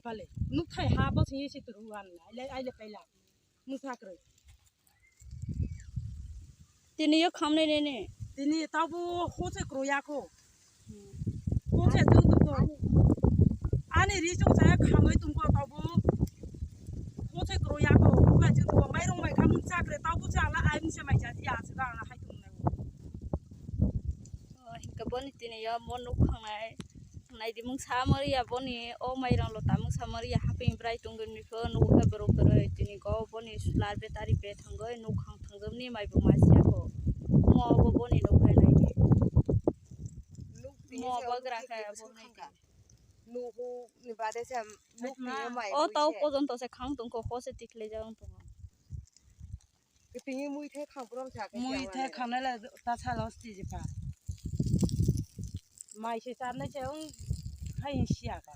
Palle, nu thai ha ba sing si turuan ai le paila nu sakre tini yo khamne ne tini tabu ho se kroya ko ho se tu tu ko ani ri chung sa khamai tum ko tabu ho se kroya ko ba ju ko mai rong mai kham sakre tabu cha la ai mi se mai ja ya cha na hai tum ne ka boni tini yo mon nu khanai nai di mung sa maria boni o mai rang lo ta mung sa maria haping brai tunggen mi pho nu ka bro bro tini ko boni sular be tari be thangoi nu khang thangjam ni mai bu ma sia ko mo bo boni nu khai nai mo ba gra kha boni nu hu ni ba de se nu ni mai o tau ko jon to se khang tung ko ho se tikle jaung to cái tiếng mũi thế không có chả cái mui the kham la ta cha lo sti ji pa mai se sa na che hai sia ka